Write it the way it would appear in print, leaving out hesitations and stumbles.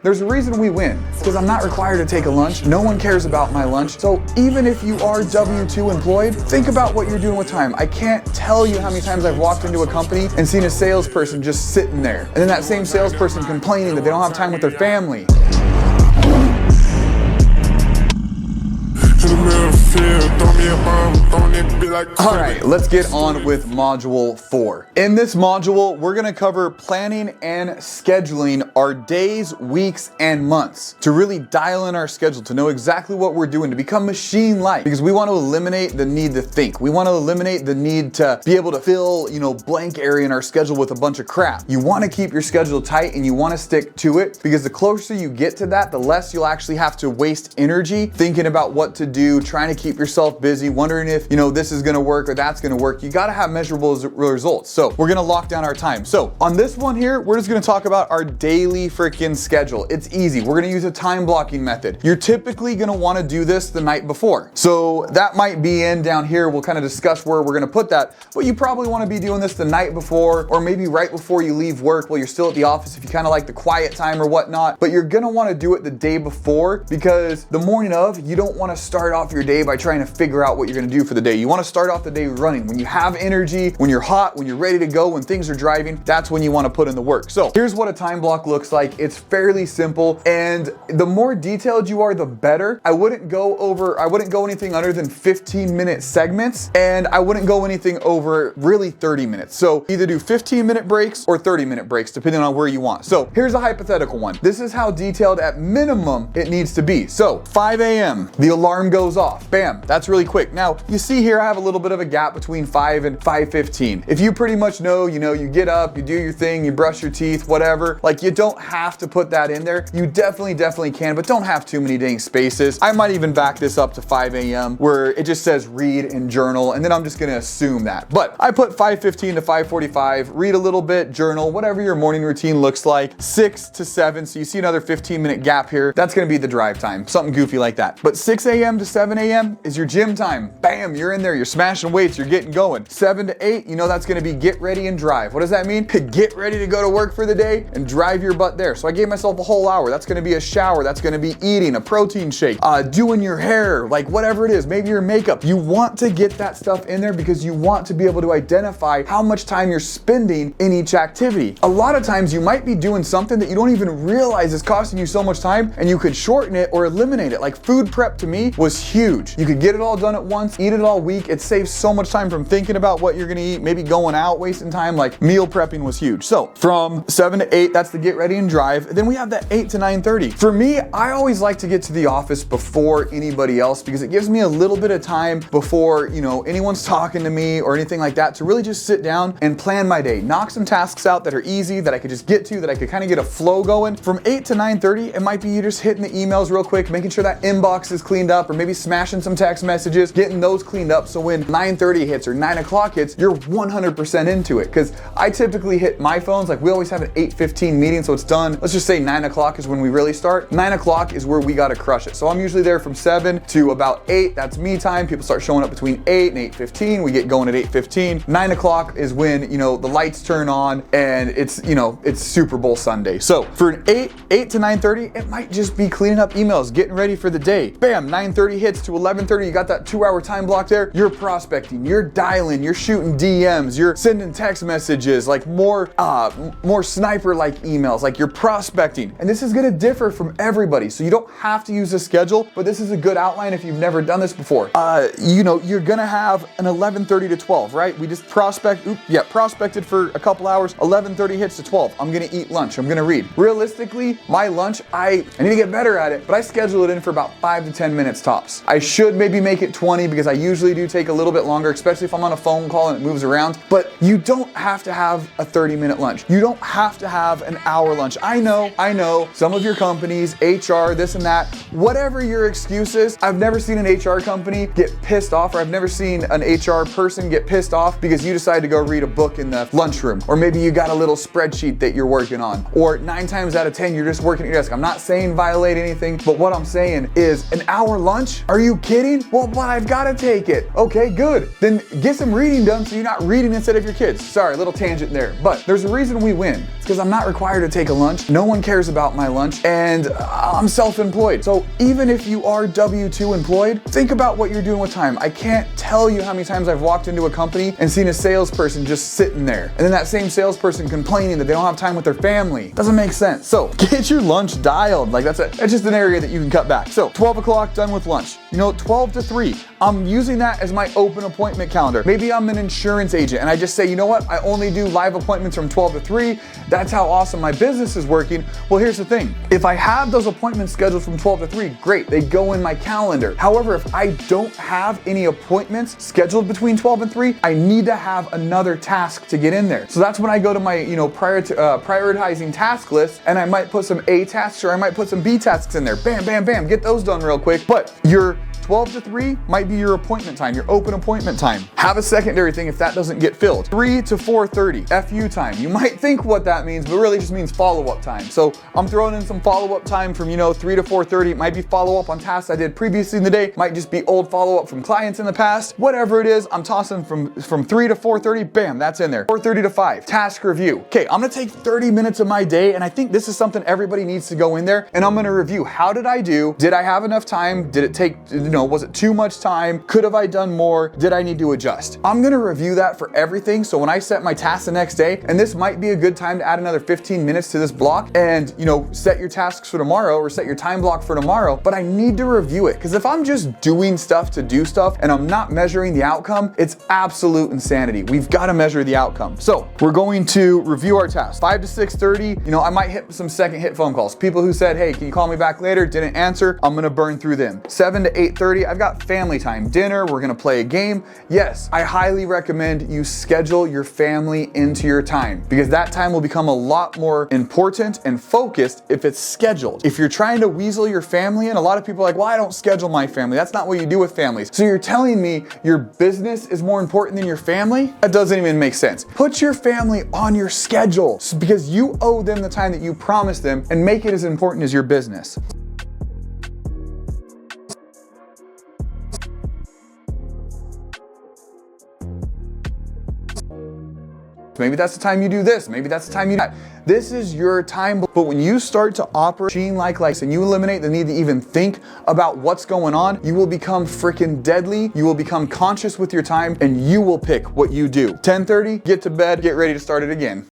There's a reason we win. It's because I'm not required to take a lunch. No one cares about my lunch. So even if you are W-2 employed, think about what you're doing with time. I can't tell you how many times I've walked into a company and seen a salesperson just sitting there, and then that same salesperson complaining that they don't have time with their family. All right, let's get on with module 4. In this module, we're gonna cover planning and scheduling our days, weeks, and months to really dial in our schedule, to know exactly what we're doing, to become machine-like, because we want to eliminate the need to think. We want to eliminate the need to be able to fill, blank area in our schedule with a bunch of crap. You want to keep your schedule tight and you want to stick to it, because the closer you get to that, the less you'll actually have to waste energy thinking about what to do, trying to keep yourself busy, wondering if, this is gonna work or that's gonna work. You gotta have measurable results. So we're gonna lock down our time. So on this one here, we're just gonna talk about our daily freaking schedule. It's easy. We're gonna use a time blocking method. You're typically gonna wanna do this the night before. So that might be in down here. We'll kind of discuss where we're gonna put that, but you probably wanna be doing this the night before, or maybe right before you leave work while you're still at the office if you kind of like the quiet time or whatnot. But you're gonna wanna do it the day before, because the morning of, you don't wanna start off your day by trying to figure out what you're gonna do for the day. You wanna start off the day running. When you have energy, when you're hot, when you're ready to go, when things are driving, that's when you wanna put in the work. So here's what a time block looks like. It's fairly simple, and the more detailed you are, the better. I wouldn't go anything under than 15-minute segments, and I wouldn't go anything over really 30 minutes. So either do 15-minute breaks or 30-minute breaks, depending on where you want. So here's a hypothetical one. This is how detailed at minimum it needs to be. So 5 a.m., the alarm goes off. Bam, that's really quick. Now, you see here, I have a little bit of a gap between 5 and 5:15. If you pretty much know, you get up, you do your thing, you brush your teeth, whatever, like you don't have to put that in there. You definitely can, but don't have too many dang spaces. I might even back this up to 5 a.m. where it just says read and journal, and then I'm just gonna assume that. But I put 5:15 to 5:45, read a little bit, journal, whatever your morning routine looks like, 6 to 7, so you see another 15-minute gap here. That's gonna be the drive time, something goofy like that. But 6 a.m. to 7 a.m. is your gym time. Bam, you're in there, you're smashing weights, you're getting going. 7 to 8, that's gonna be get ready and drive. What does that mean? Get ready to go to work for the day and drive your butt there. So I gave myself a whole hour. That's gonna be a shower, that's gonna be eating, a protein shake, doing your hair, like whatever it is, maybe your makeup. You want to get that stuff in there because you want to be able to identify how much time you're spending in each activity. A lot of times you might be doing something that you don't even realize is costing you so much time, and you could shorten it or eliminate it. Like food prep to me was huge. You could get it all done at once, eat it all week. It saves so much time from thinking about what you're gonna eat, maybe going out, wasting time. Like meal prepping was huge. So from 7 to 8, that's the get ready and drive. Then we have that 8 to 9:30. For me, I always like to get to the office before anybody else, because it gives me a little bit of time before, anyone's talking to me or anything like that, to really just sit down and plan my day. Knock some tasks out that are easy, that I could just get to, that I could kind of get a flow going. From 8 to 9:30, it might be you just hitting the emails real quick, making sure that inbox is cleaned up, or maybe smashing some text messages, getting those cleaned up, so when 9:30 hits or 9 o'clock hits, you're 100% into it. Because I typically hit my phones, like we always have an 8:15 meeting, so it's done. Let's just say 9 o'clock is when we really start. 9 o'clock is where we gotta crush it. So I'm usually there from 7 to about 8. That's me time. People start showing up between 8 and 8:15. We get going at 8:15. 9 o'clock is when, the lights turn on and it's Super Bowl Sunday. So for an 8 to 9:30, it might just be cleaning up emails, getting ready for the day. Bam, 9:30 hits to 11:30. You got that 2-hour time block there. You're prospecting, you're dialing, you're shooting DMs, you're sending text messages, like more sniper-like emails, like you're prospecting. And this is gonna differ from everybody, so you don't have to use a schedule, but this is a good outline if you've never done this before. You're gonna have an 11:30 to 12, right? We just prospected for a couple hours. 11:30 hits to 12. I'm gonna eat lunch. I'm gonna read. Realistically, my lunch, I need to get better at it, but I schedule it in for about 5 to 10 minutes tops. I should maybe make it 20, because I usually do take a little bit longer, especially if I'm on a phone call and it moves around. But you don't have to have a 30-minute lunch. You don't have to have an hour lunch. I know, some of your companies, HR, this and that, whatever your excuse is, I've never seen an HR company get pissed off, or I've never seen an HR person get pissed off because you decide to go read a book in the lunchroom, or maybe you got a little spreadsheet that you're working on, or 9 times out of 10, you're just working at your desk. I'm not saying violate anything, but what I'm saying is an hour lunch? Are you kidding kidding? Well, but I've got to take it. Okay, good. Then get some reading done so you're not reading instead of your kids. Sorry, little tangent there. But there's a reason we win. It's because I'm not required to take a lunch. No one cares about my lunch, and I'm self-employed. So even if you are W-2 employed, think about what you're doing with time. I can't tell you how many times I've walked into a company and seen a salesperson just sitting there, and then that same salesperson complaining that they don't have time with their family. Doesn't make sense. So get your lunch dialed. Like that's just an area that you can cut back. So 12 o'clock, done with lunch. 12 to 3, I'm using that as my open appointment calendar. Maybe I'm an insurance agent and I just say, you know what? I only do live appointments from 12 to 3. That's how awesome my business is working. Well, here's the thing. If I have those appointments scheduled from 12 to 3, great. They go in my calendar. However, if I don't have any appointments scheduled between 12 and 3, I need to have another task to get in there. So that's when I go to my, prioritizing task list, and I might put some A tasks or I might put some B tasks in there. Bam, bam, bam. Get those done real quick. But your 12 to 3 might be your appointment time, your open appointment time. Have a secondary thing if that doesn't get filled. 3 to 4:30, FU time. You might think what that means, but really just means follow-up time. So I'm throwing in some follow-up time from, 3 to 4:30. It might be follow-up on tasks I did previously in the day. It might just be old follow-up from clients in the past. Whatever it is, I'm tossing from 3 to 4:30, bam, that's in there. 4:30 to 5, task review. Okay, I'm gonna take 30 minutes of my day, and I think this is something everybody needs to go in there, and I'm gonna review, how did I do? Did I have enough time? Did it take, was it too much time? Could have I done more? Did I need to adjust? I'm gonna review that for everything, so when I set my task the next day, and this might be a good time to add another 15 minutes to this block and, set your tasks for tomorrow or set your time block for tomorrow, but I need to review it, because if I'm just doing stuff to do stuff and I'm not measuring the outcome, it's absolute insanity. We've got to measure the outcome. So we're going to review our tasks. 5 to 6:30, I might hit some second hit phone calls. People who said, hey, can you call me back later? Didn't answer. I'm gonna burn through them. 7 to 8:30, I've got family time, dinner, we're gonna play a game. Yes, I highly recommend you schedule your family into your time, because that time will become a lot more important and focused if it's scheduled. If you're trying to weasel your family in, a lot of people are like, well, I don't schedule my family. That's not what you do with families. So you're telling me your business is more important than your family? That doesn't even make sense. Put your family on your schedule, because you owe them the time that you promised them, and make it as important as your business. Maybe that's the time you do this. Maybe that's the time you do that. This is your time. But when you start to operate machine like and you eliminate the need to even think about what's going on, you will become freaking deadly. You will become conscious with your time, and you will pick what you do. 10:30, get to bed, get ready to start it again.